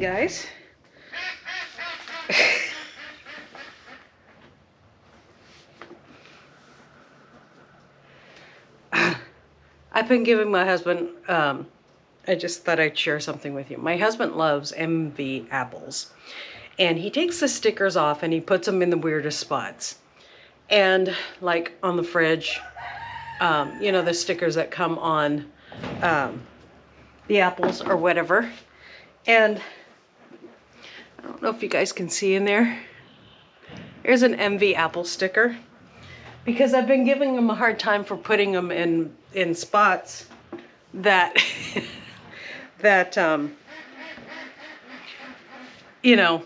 guys. I've been giving my husband, I just thought I'd share something with you. My husband loves MV apples. And he takes the stickers off and he puts them in the weirdest spots. And like on the fridge, you know, the stickers that come on the apples or whatever. And I don't know if you guys can see in there. Here's an MV apple sticker. Because I've been giving him a hard time for putting them in spots that, you know,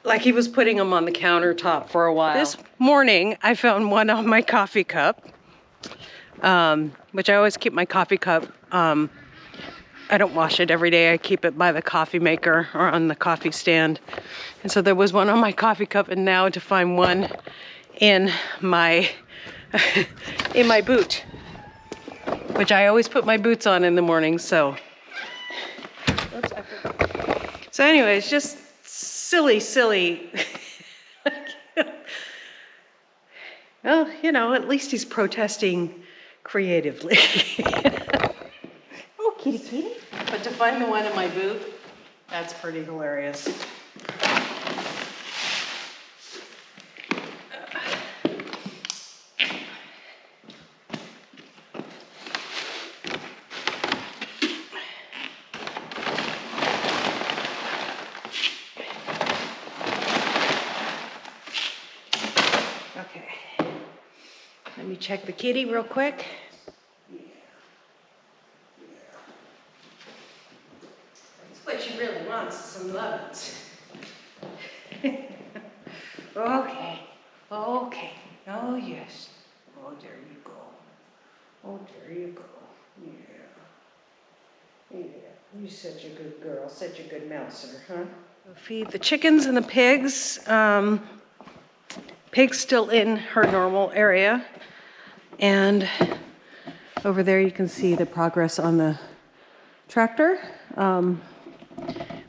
like he was putting them on the countertop for a while. This morning, I found one on my coffee cup, which I always keep my coffee cup. I don't wash it every day. I keep it by the coffee maker or on the coffee stand. And so there was one on my coffee cup, and now to find one in my in my boot, which I always put my boots on in the morning. So, oops, I forgot. So anyways, just silly. Well, you know, at least he's protesting creatively. Oh, kitty. But to find the one in my boot, that's pretty hilarious. Let me check the kitty real quick. That's what she really wants, some loves. Okay. Oh, yes. Oh, there you go. Yeah. You're such a good girl, such a good mouser, huh? We'll feed the chickens and the pigs. Pig's still in her normal area. And over there you can see the progress on the tractor.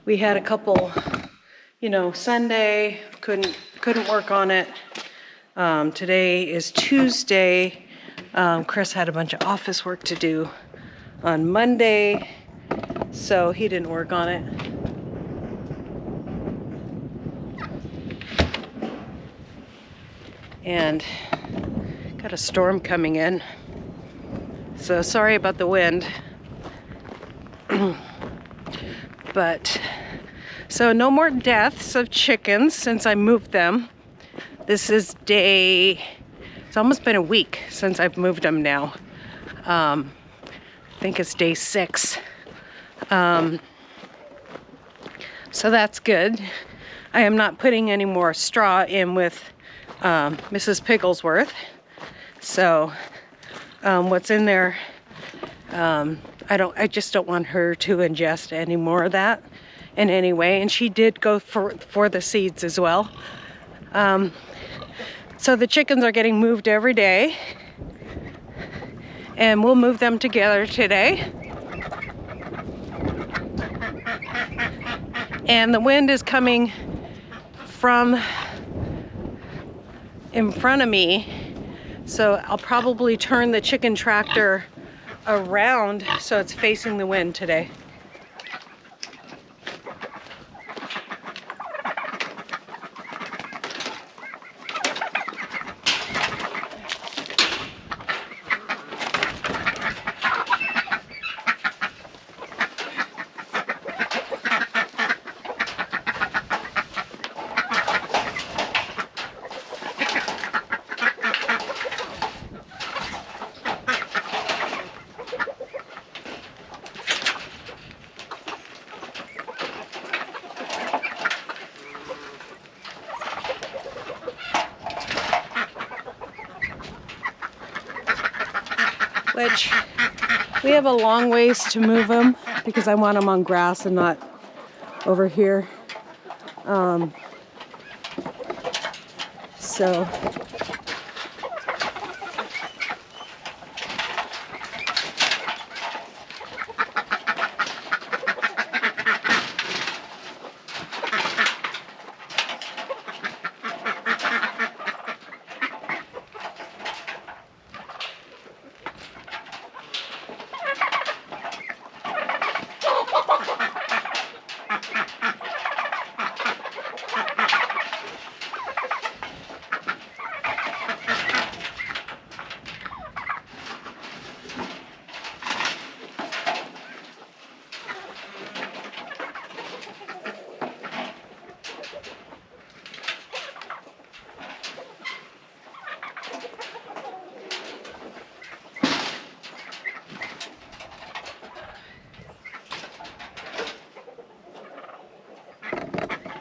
We had a couple, you know, Sunday, couldn't work on it. Today is Tuesday. Chris had a bunch of office work to do on Monday, so he didn't work on it. And got a storm coming in, so sorry about the wind. But so no more deaths of chickens since I moved them. This is it's almost been a week since I've moved them now. I think it's day 6. So that's good. I am not putting any more straw in with Mrs. Pigglesworth. So what's in there, I just don't want her to ingest any more of that in any way. And she did go for the seeds as well. So the chickens are getting moved every day, and we'll move them together today. And the wind is coming from in front of me. So I'll probably turn the chicken tractor around so it's facing the wind today. Which we have a long ways to move them because I want them on grass and not over here. So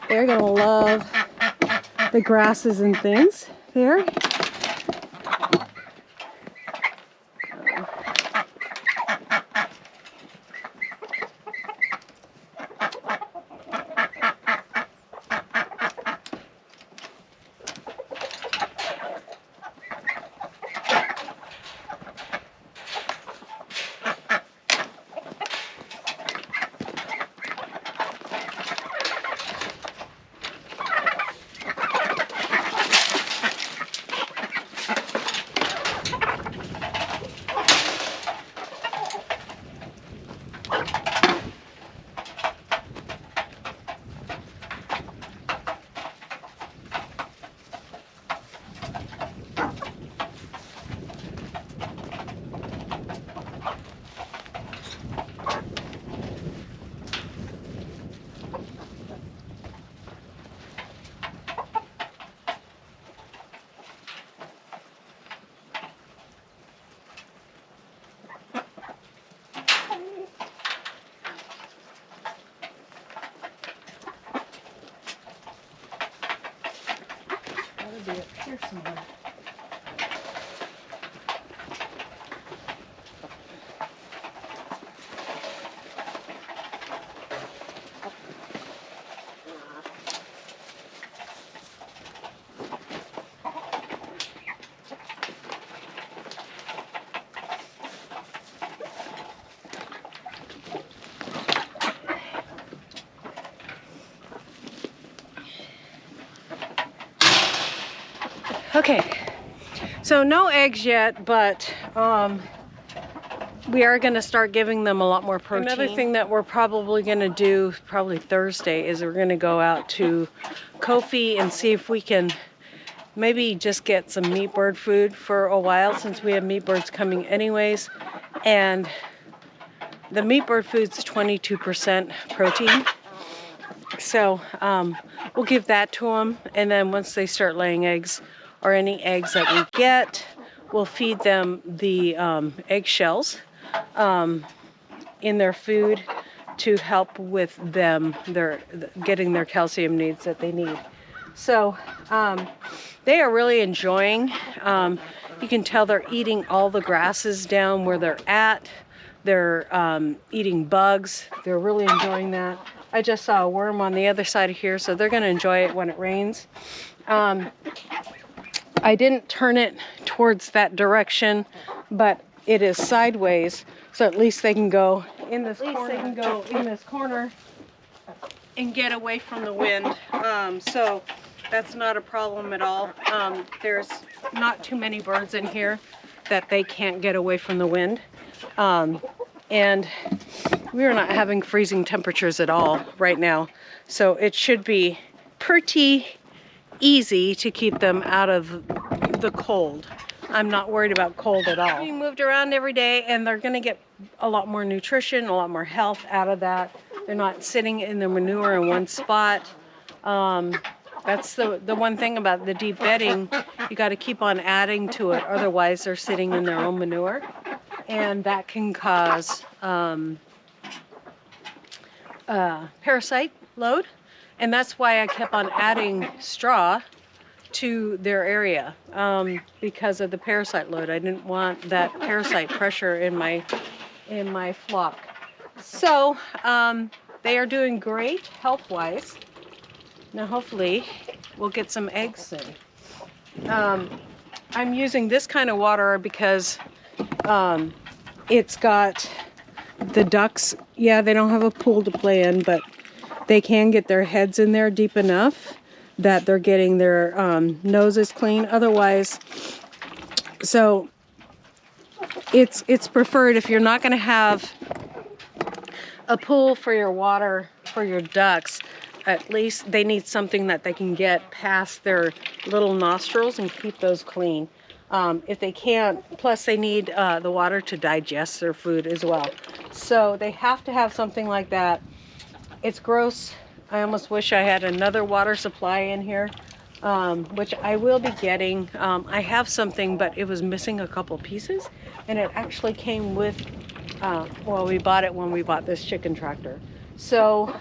They're gonna love the grasses and things there. Be up here somewhere. Okay, so no eggs yet, but we are going to start giving them a lot more protein. Another thing that we're probably going to do, probably Thursday, is we're going to go out to Kofi and see if we can maybe just get some meat bird food for a while, since we have meat birds coming anyways. And the meat bird food's 22% protein. So we'll give that to them, and then once they start laying eggs, or any eggs that we get, we'll feed them the egg shells in their food to help with them getting their calcium needs that they need. So they are really enjoying. You can tell they're eating all the grasses down where they're at. They're eating bugs. They're really enjoying that. I just saw a worm on the other side of here, so they're going to enjoy it when it rains. I didn't turn it towards that direction, but it is sideways, so at least they can go in this corner. And get away from the wind. So that's not a problem at all. There's not too many birds in here that they can't get away from the wind. And we're not having freezing temperatures at all right now, so it should be pretty easy to keep them out of the cold. I'm not worried about cold at all. Being moved around every day, and they're going to get a lot more nutrition, a lot more health out of that. They're not sitting in the manure in one spot. That's the one thing about the deep bedding. You got to keep on adding to it, otherwise they're sitting in their own manure, and that can cause parasite load. And that's why I kept on adding straw to their area, because of the parasite load. I didn't want that parasite pressure in my flock. So they are doing great health-wise. Now hopefully we'll get some eggs soon. I'm using this kind of water because it's got the ducks. Yeah, they don't have a pool to play in, but they can get their heads in there deep enough that they're getting their noses clean. Otherwise, so it's preferred if you're not going to have a pool for your water for your ducks. At least they need something that they can get past their little nostrils and keep those clean. If they can't, plus they need the water to digest their food as well. So they have to have something like that. It's gross. I almost wish I had another water supply in here, which I will be getting. I have something, but it was missing a couple pieces, and it actually came with, well, we bought it when we bought this chicken tractor. So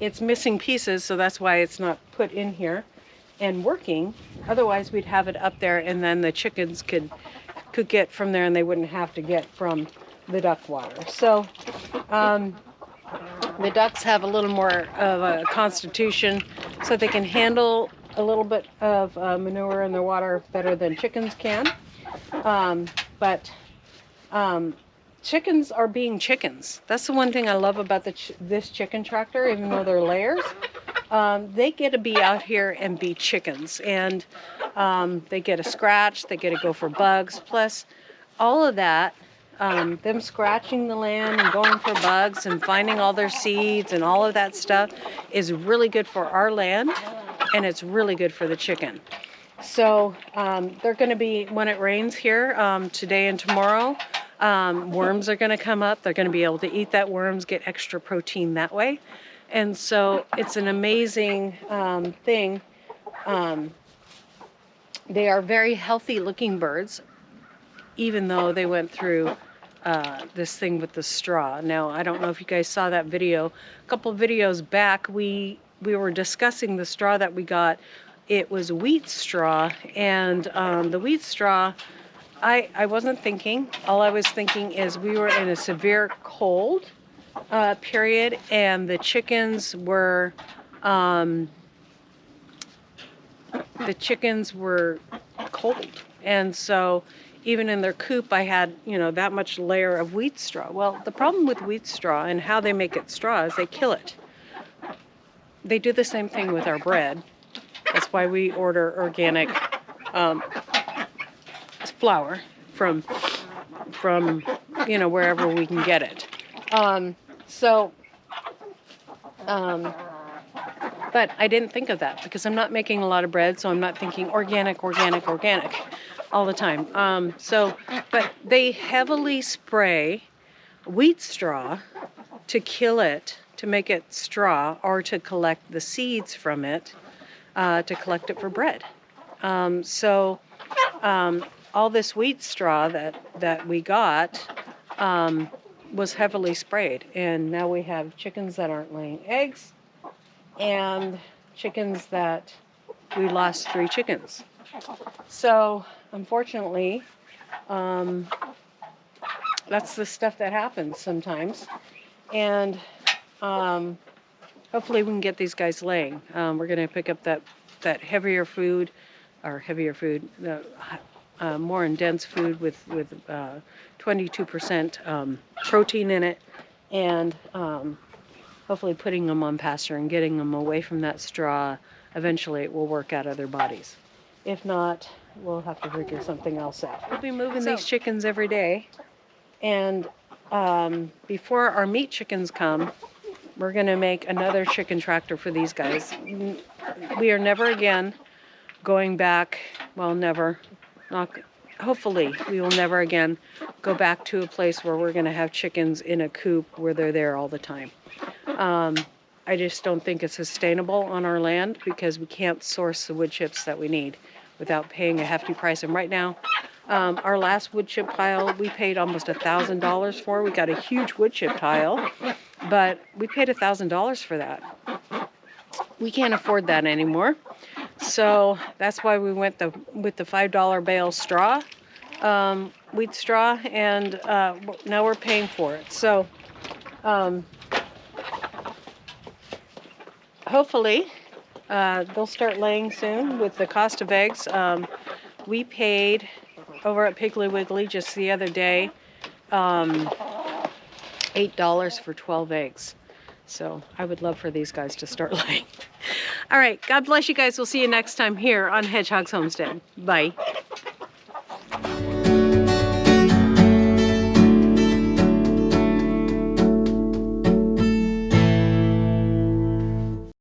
It's missing pieces, so that's why it's not put in here and working. Otherwise, we'd have it up there, and then the chickens could get from there, and they wouldn't have to get from the duck water. So the ducks have a little more of a constitution, so they can handle a little bit of manure in their water better than chickens can. But chickens are being chickens. That's the one thing I love about this chicken tractor, even though they're layers. They get to be out here and be chickens, and they get to scratch, they get to go for bugs, plus all of that, them scratching the land and going for bugs and finding all their seeds and all of that stuff is really good for our land, and it's really good for the chicken. So they're going to be, when it rains here today and tomorrow, worms are going to come up. They're going to be able to eat that worms, get extra protein that way. And so it's an amazing thing. They are very healthy looking birds, even though they went through this thing with the straw. Now, I don't know if you guys saw that video. A couple of videos back, we were discussing the straw that we got. It was wheat straw, and the wheat straw, I wasn't thinking. All I was thinking is we were in a severe cold period, and the chickens were cold, and so even in their coop I had, you know, that much layer of wheat straw. Well, the problem with wheat straw and how they make it straw is they kill it. They do the same thing with our bread. That's why we order organic flour from you know, wherever we can get it. But I didn't think of that because I'm not making a lot of bread, so I'm not thinking organic all the time. But they heavily spray wheat straw to kill it, to make it straw, or to collect the seeds from it, to collect it for bread. All this wheat straw that we got was heavily sprayed, and now we have chickens that aren't laying eggs, and chickens that we lost 3 chickens. So unfortunately, that's the stuff that happens sometimes, and hopefully we can get these guys laying. We're going to pick up that heavier food, more dense food with 22% protein in it, and hopefully putting them on pasture and getting them away from that straw. Eventually it will work out of their bodies. If not, we'll have to figure something else out. We'll be moving these chickens every day, and before our meat chickens come, we're going to make another chicken tractor for these guys. We are never again going back, well, never, hopefully we will never again go back to a place where we're going to have chickens in a coop where they're there all the time. I just don't think it's sustainable on our land because we can't source the wood chips that we need without paying a hefty price. And right now, our last wood chip pile we paid almost $1,000 for. We got a huge wood chip pile, but we paid $1,000 for that. We can't afford that anymore. So that's why we went with the $5 bale straw, wheat straw, and now we're paying for it. So hopefully they'll start laying soon with the cost of eggs. We paid over at Piggly Wiggly just the other day $8 for 12 eggs. So I would love for these guys to start laying. All right, God bless you guys. We'll see you next time here on Hedgehog's Homestead. Bye.